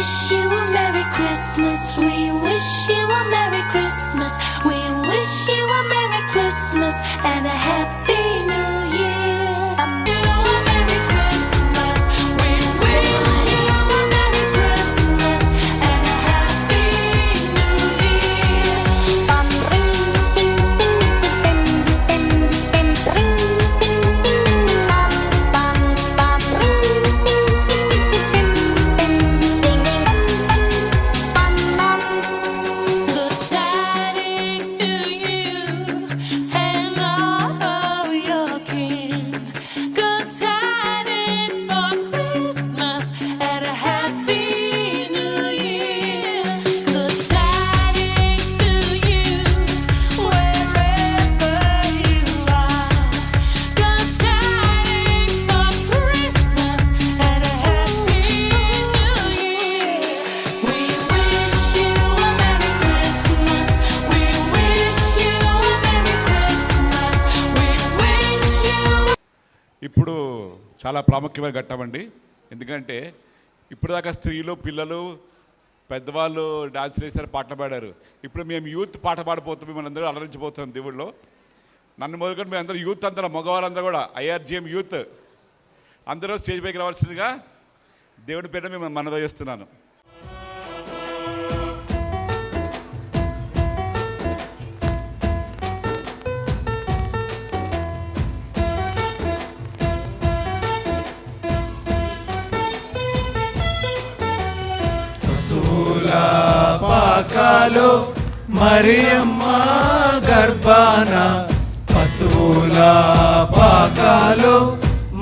wish you a Merry Christmas. We wish you a Merry Christmas. We wish you a Merry Christmas and a Happy New Year. ఇప్పుడు చాలా ప్రాముఖ్యమైన ఘట్టమండి. ఎందుకంటే ఇప్పుడు దాకా స్త్రీలు, పిల్లలు, పెద్దవాళ్ళు డాన్స్ చేశారు, పాటలు పాడారు. ఇప్పుడు మేము యూత్ పాట పాడిపోతాం, మిమ్మల్ని అందరూ అలరించిపోతున్నాం దేవుళ్ళు. నన్ను మొదలుకొని మేము అందరూ యూత్ అందరూ, మగవాళ్ళందరూ కూడా IRGM యూత్ అందరూ స్టేజ్ పైకి రావాల్సిందిగా దేవుడి పేరున మేము మనవి చేస్తున్నాను. పాకాలో మరియమ్మ గర్భాన, పశువుల పాకాలో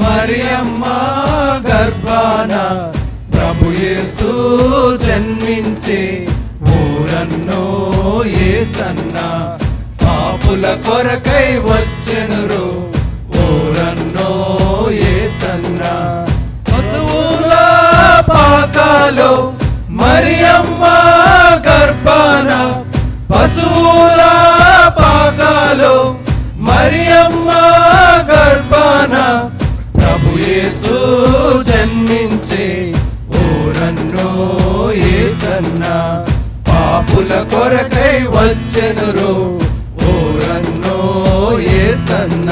మరియమ్మ గర్భాన, ప్రభు యేసు జన్మించే ఊరన్నో యేసన్న, పాపుల కొరకై వచ్చెనురో ఊరన్నో యేసన్న. పశువుల పాకాలో మరియమ్మ గర్భాన, పశువుల పాకాలో మరియమ్మ గర్భాన, ప్రభు యేసు జన్మించే ఊరన్నో యేసన్న, పాపుల కొరకై వచ్చెనురో ఊరన్నో యేసన్న.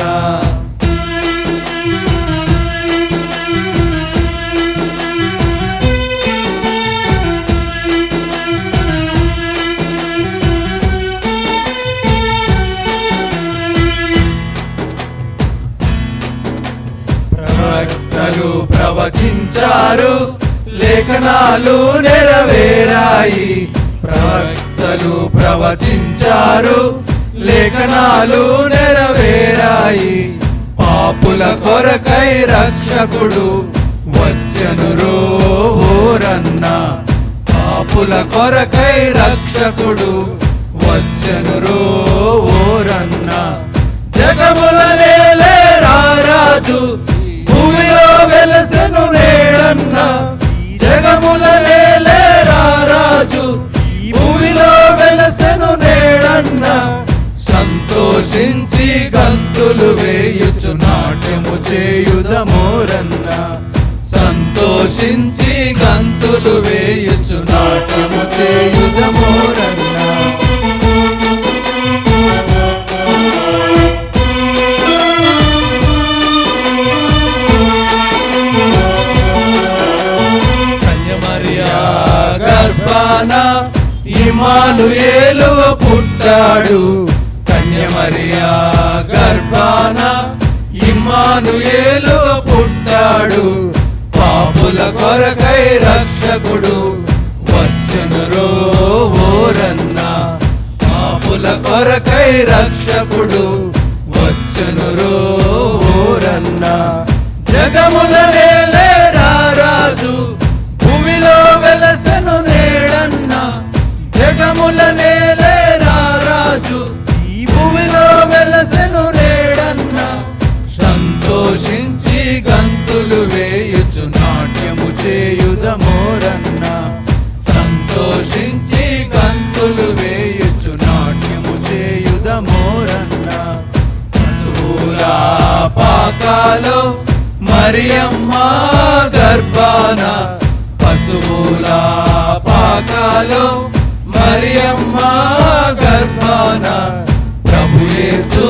ప్రవక్తలు ప్రవచించారు, లేఖనాలు నెరవేరాయి. ప్రవక్తలు ప్రవచించారు, లేఖనాలు నెరవేరాయి. పాపుల కొరకై రక్షకుడు వచ్చెనురో ఊరన్న, పాపుల కొరకై రక్షకుడు వచ్చెనురో ఊరన్న. జగముల నేలే రారాజు భూమిలో వెలసెను నేడన్న, జగముల నేలే రారాజు భూమిలో వెలసెను నేడన్న. సంతోషించి గంతులు వేయుచు నాట్యము చేయుదమోరన్న, సంతోషించి గంతులు వేయుచు నాట్యము చేయుదమోరన్న. ఇమ్మానుయేలు పుట్టాడు, కన్యమరియా గర్భాన ఇమ్మానుయేలు పుట్టాడు. పాపుల కొరకై రక్షకుడు వచ్చెనురో ఊరన్న, పాపుల కొరకై రక్షకుడు వచ్చెనురో ఊరన్న. జగముల నేలే రారాజు భూమిలో వెలసెను నేడన్న, జగముల నేలే రారాజు ఈ భూమిలో వెలసెను నేడన్న. సంతోషించి గంతులు వేయుచు నాట్యము చేయుదమోరన్న, సంతోషించి గంతులు వేయుచు నాట్యము చేయుదమోరన్న. పశువుల పాకాలో మరియమ్మ గర్భాన, పశువుల పాకాలో మరియమ్మ గర్భాన ప్రభు యేసు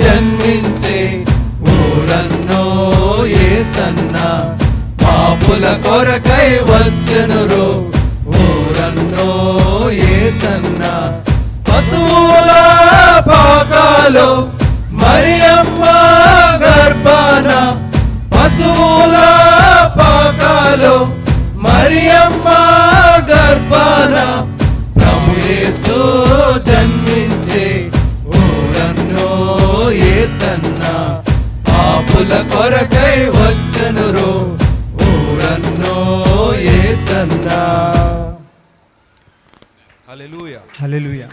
జన్మించే ఊరన్నో యేసన్న పాపుల కొరకై వచ్చెనురో ఊరన్నో యేసన్న పశువుల పాకాలో మరియమ్మ గర్భాన పశువుల పాకాలో మరియమ్మ గర్భాన ప్రభు యేసు జన్మించే ఊరన్నో యేసన్న పాపుల కొరకై వచ్చెనురో ఊరన్నో యేసన్న. హల్లెలూయా హల్లెలూయా.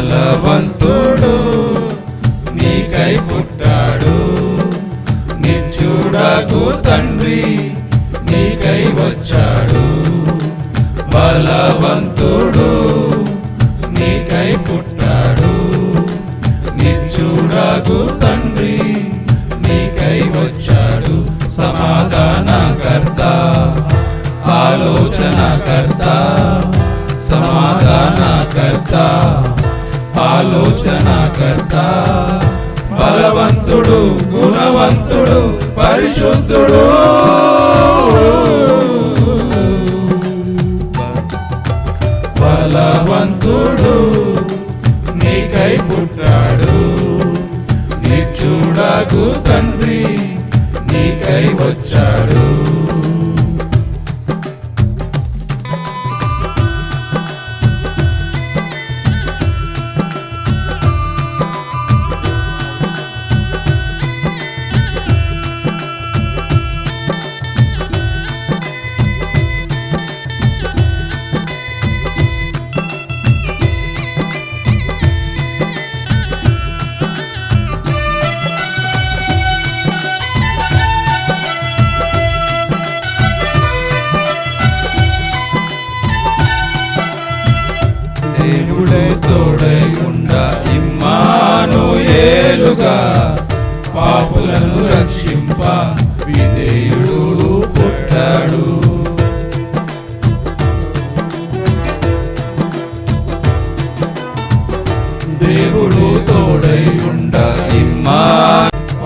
బలవంతుడు నీకై పుట్టాడు నిత్యుడగు తండ్రి నీకై వచ్చాడు. బలవంతుడు నీకై పుట్టాడు నిత్యుడగు తండ్రి నీకై వచ్చాడు. సమాధానకర్త ఆలోచనకర్త సమాధానకర్త ఆలోచనకర్త బలవంతుడు గుణవంతుడు పరిశుద్ధుడు బలవంతుడు నీకై పుట్టాడు నిత్యుడగు తండ్రి నీకై వచ్చాడు. దేవుడే తోడై ఉండ ఇమ్మానుయేలుగా పాపులను రక్షింప విధేయుడు పుట్టాడు. దేవుడు తోడై ఉండ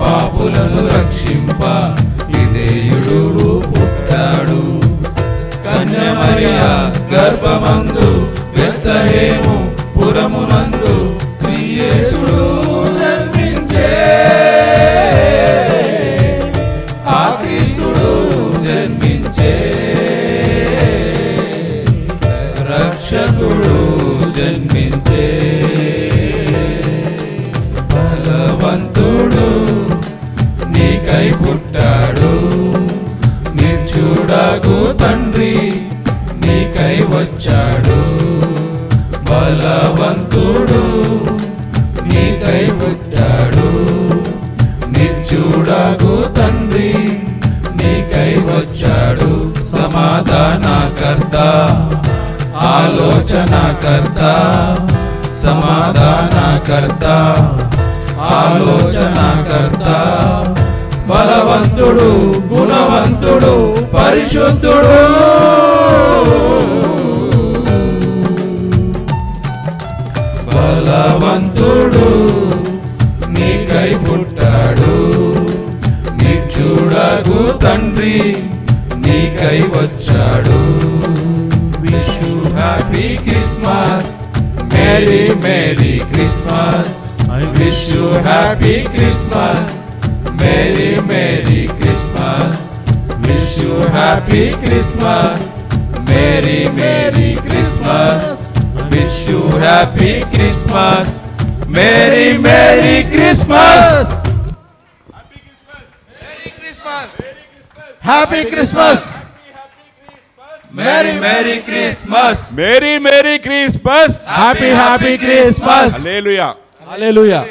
పాపులను రక్షింప విధేయుడు పుట్టాడు. కన్య మరియా గర్భమందు బెత్లెహేము పురమునందు యేసుడు జన్మించే ఆ క్రీస్తుడు జన్మించే రక్షకుడు జన్మించే బలవంతుడు నీకై పుట్టాడు నిత్యుడగు తండ్రి నీకై వచ్చాడు. బలవంతుడు నీకై పుట్టాడు నిత్యుడగు తండ్రి నీకై వచ్చాడు. సమాధానకర్త ఆలోచనకర్త సమాధానకర్త ఆలోచనకర్త బలవంతుడు గుణవంతుడు పరిశుద్ధుడు బలవంతుడు నీకై పుట్టాడు నిత్యుడగు తండ్రి నీకై వచ్చాడు. Wish you happy Christmas merry merry Christmas I wish you happy Christmas merry merry Christmas wish you happy Christmas merry merry Christmas wish you happy Christmas merry merry Christmas happy Christmas. Merry merry Christmas. Merry merry Christmas. Happy happy Christmas. Hallelujah. Hallelujah.